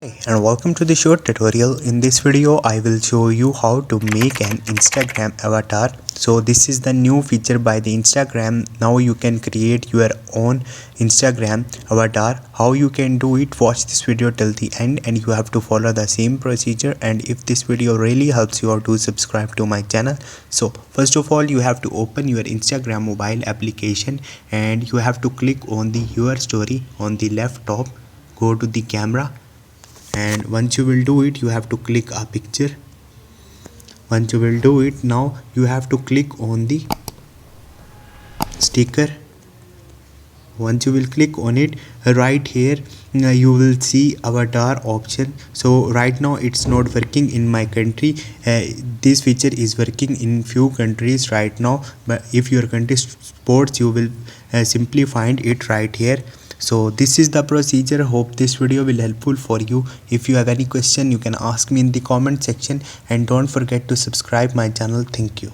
Hi and welcome to the short tutorial. In this video I will show you how to make an Instagram avatar. So this is the new feature by the Instagram. Now you can create your own Instagram avatar. How you can do it, watch this video till the end and you have to follow the same procedure. And if this video really helps you out, do subscribe to my channel. So first of all you have to open your Instagram mobile application and you have to click on the your story on the left top. Go to the camera, and once you will do it you have to click a picture. Once you will do it, now you have to click on the sticker. Once you will click on it, right here you will see avatar option. So right now it's not working in my country. This feature is working in few countries right now, but if your country supports you will simply find it right here. So this is the procedure. Hope this video will helpful for you. If you have any question you can ask me in the comment section, and don't forget to subscribe my channel. Thank you.